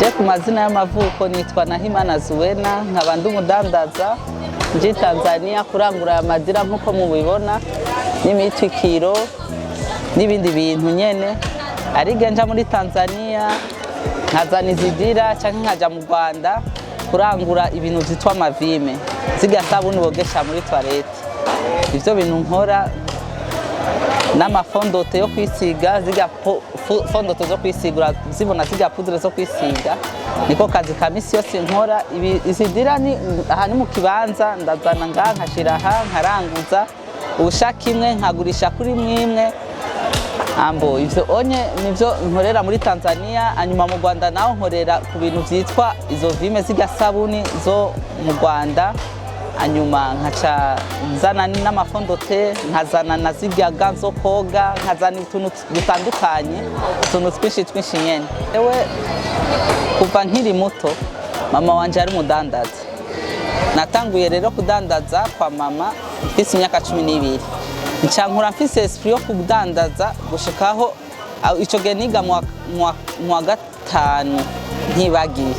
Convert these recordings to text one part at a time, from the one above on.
Je ku mazina y'amavuko nitwa Nahimana Zuwena, nkaba ndi umudandaza nje Tanzania kurangura amadira nkuko mubibona n'imitwikiro n'ibindi bintu nyene. Arige nja muri Tanzania nkazana izidira canke nkaja mu Rwanda kurangura ibintu vyitwa amavime ziga sabuni bogesha muri toilette. Ivyo bintu nkora n'amafondote yo kwisiga ziga fondote zo kwisigura zibona ziga poudre zo kwisiga, niko kazi kamisi yose nkora. Izidira ni ahantu mu kibanza ndazana ngaha nkashira aha nkaranguza ubushaka imwe nkagurisha kuri mwimwe. Ambo ivyo onye nivyo nkorera muri Tanzania. Anyuma mu Rwanda naho nkorera ku bintu vyitwa izo vime ziga sabuni zo mu Rwanda. Anyuma nkaca nzana n'amafondote, nkazana na ziga ganzo koga, nkazana utuntu dutandukanye, utuntu twinshi nyene. Ewe kuva nkiri muto mama wanje ari umudandaza. Natanguye rero kudandaza kwa mama mfise imyaka 12. Ncankura mfise esprit yo kudandaza gushikaho ico gihe niga mu wa gatanu ntibagiye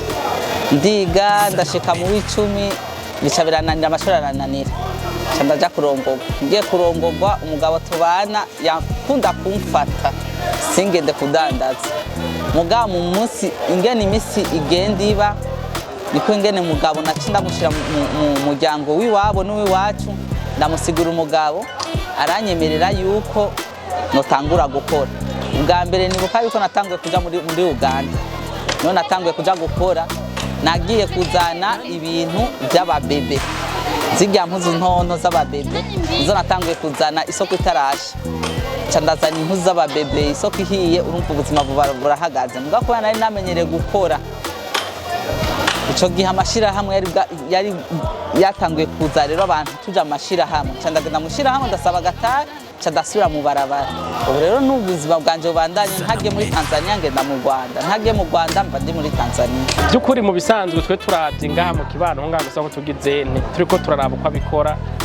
ndiga ndashika mu w'icumi bica birananira amashuri arananira ndaja kurongorwa. Ngiye kurongorwa umugabo tubana yakunda kumfata singende kudandaza. Mugabo mu munsi ingene imisi igenda iba niko ingene mugabo nacinda mushira mu muryango wiwabo n'uwiwacu ndamusigura. Umugabo aranyemerera yuko notangura gukora. Ubwa mbere nibuka yuko natanguye kuja muri Uganda. None natanguye kuja gukora, nagiye kuzana ibintu by'ababebe zirya mpuzu ntonto z'ababebe izo natanguye kuzana isoko itarasha. Ndazana impuzu z'ababebe isoko ihiye, urumva ubuzima burahagaze. Mugabo ko nari namenyereye gukora ico gihe amashira hamwe yari yatanguye kuza. Rero abantu tuja amashira hamwe ndagenda mushira hamwe ndasaba gatari ndasubira mu barabara. Ubu rero n'ubuzima bwanje bubandanye, ntagiye muri Tanzania ngenda mu Rwanda, ntagiye mu Rwanda mba ndi muri Tanzania. Byukuri mu bisanzwe twe turavye ngaha mu kibano ngaha gusa ko tugizene turiko turaraba uko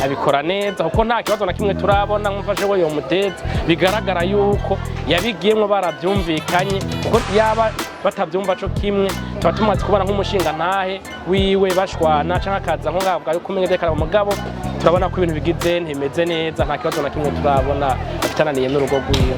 abikora neza, kuko nta kibazo na kimwe turabona nkumfashe we yo muteze. Bigaragara yuko yabigiyemwe baravyumvikanye, kuko yaba batavyumva co kimwe tuba tumaze kubona nk'umushinga ntahe wiwe bashwana canke akaza nko ngaho bwa kumenyekana. Umugabo turabona ko ibintu bigize ntimeze neza, nta kibazo na kimwe turabona afitananiye n'urugo rwiwe.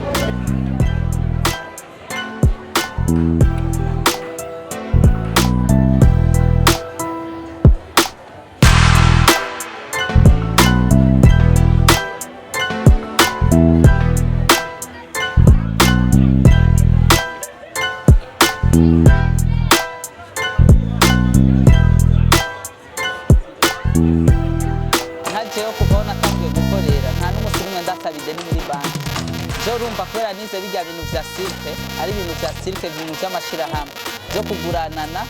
Urumva kubera nize bijya bintu vya silke, ari ibintu vya silke ibintu vy'amashira hamwe byo kuguranana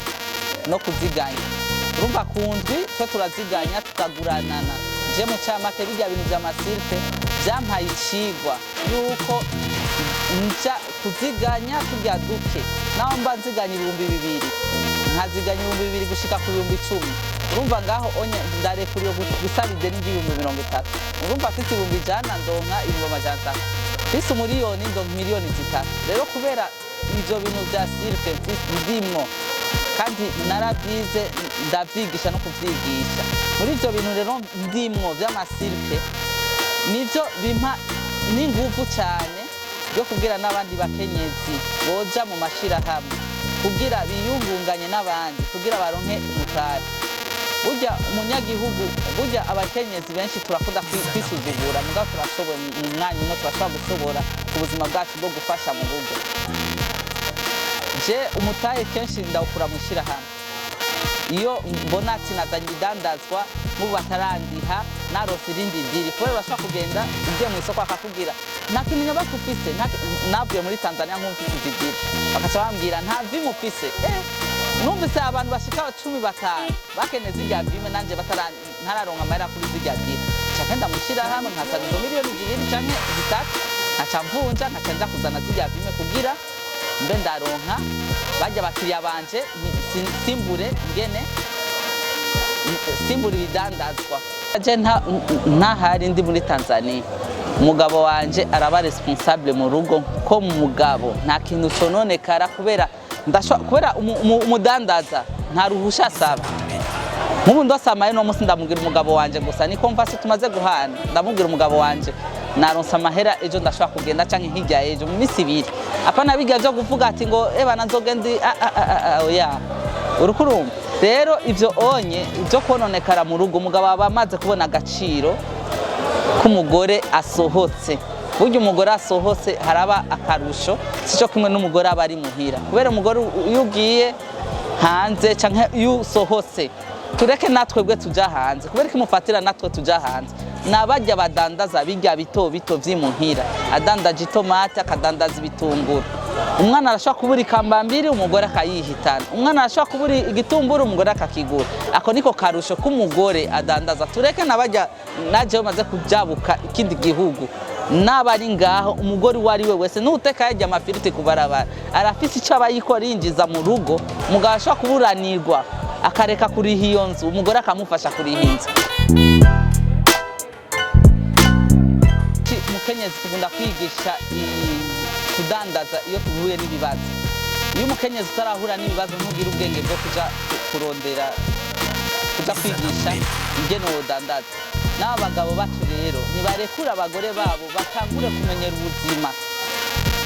no kuziganya. Urumva kundwi twe turaziganya tukaguranana. Je mu camake bijya bintu vy'amasilke vyampaye icigwa yuko nja kuziganya kurya duke. Naho mba nziganya 2000 nkaziganya 2000 gushika ku 10,000. Urumva ngaho onye ndarekuriye gusabide n'30. Urumva afite 100 ndonka 500. Fisi umuriyoni ndo miliyoni 3. Rero kubera ivyo bintu vya silke ndimwo kandi narabyize ndavyigisha no kuvyigisha. Muri ivyo bintu rero ndimwo vy'amasilke nivyo bimpa n'ingufu cyane yo kugira n'abandi bakenyezi boja mu mashira hamwe kugira biyungunganye n'abandi kugira baronke umutari. Burya umunyagihugu, burya abakenyezi benshi turakunda kwisuzugura, mugabo turashoboye mu mwanya umwe turashobora gushobora ku buzima bwacu bwo gufasha mu rugo. Je umutahe kenshi ndawukura mu shira hamwe. Iyo mbona ati nazanye idandazwa mu batarandiha narose irindi diri, kubera urashobora kugenda ugiye mu isoko akakubwira nta kintu nyaba kufise, navuye muri Tanzania nkumvise idiri bakaca bambwira nta vimu ufise. Numvise abantu bashika 15 bakeneza irya vime nanje ntararonka amahera kuri zirya diri. Cakenda mushira hamwe nkasaba izo miliyoni 2 canke 3 nkaca mvunja nkaca nja kuzana zirya vime kugira mbe ndaronka bajya bakiriya banje simbure ibidandazwa. Je ntahari ndi muri Tanzania. Umugabo wanje araba responsable mu rugo ko mu mugabo nta kintu cononekara kubera kubera umudandaza nta ruhusha asaba. Nk'ubu ndosamaye no musi ndamubwira umugabo wanje gusa niko mfase tumaze guhana, ndamubwira umugabo wanje naronsa amahera ejo ndashobora kugenda canke hirya ejo mu misi 2. Apana biga byo kuvuga ati ngo bana nzogendi oya urukurumba. Rero ivyo onye ibyo kononekara mu rugo umugabo aba amaze kubona agaciro k'umugore asohotse. Burya umugore asohotse haraba akarusho sico kimwe n'umugore aba ari muhira, kubera umugore yugiye hanze canke yusohotse tureke natwe bwe tuja hanze, kubera kimufatira natwe tuja hanze. Nabajya badandaza bijya bito bito vy'imuhira, adandaje itomate akadandaza ibitunguru. Umwana arashaka kubura ikambambiri umugore akayihitana, umwana arashaka kubura igitumburu umugore akakigura. Ako niko karusho k'umugore adandaza. Tureke nabajya naje bamaze kujabuka ikindi gihugu nabari ngaho umugore wari we wese n'uteka yajya amafiriti kubarabara arafise ico abayikora yinjiza mu rugo, umugabo ashaka kuburanirwa akareka kuriha iyo nzu umugore akamufasha kuriha inzu. Mukenyezi tugunda kwigisha kudandaza iyo tuhuye n'ibibazo. Iyo umukenyezi utarahura n'ibibazo ntugira ubwenge bwo kuja kurondera kuja kwigisha ingene wodandaza. N'abagabo bacu rero nibarekura abagore babo batangure kumenyera ubuzima,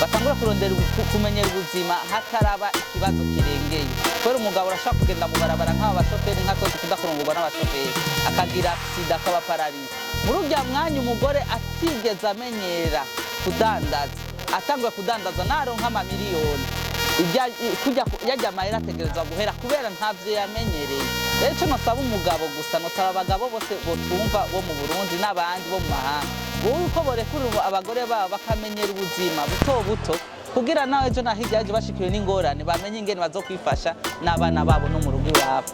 batangure kurondera kumenyera ubuzima hataraba ikibazo kirengeye. Kubera umugabo urashaka kugenda mu barabara nk'aba bashoferi nka twese kudakurongorwa n'abashoferi akagira accident akaba paralise. Muri urya mwanya umugore atigeze amenyera kudandaza, atangwe kudandaza naronka amamiliyoni yajya amahera ategerezwa guhera kubera ntavyo yamenyereye. Rero ico nosaba umugabo gusa, nosaba abagabo bose botumva bo mu Burundi n'abandi bo mu mahanga uko borekura abagore babo bakamenyera ubuzima buto buto kugira nawe ejo nahirya ejo bashikiriwe n'ingorane bamenye ingene bazokwifasha n'abana babo no mu rugo iwabo.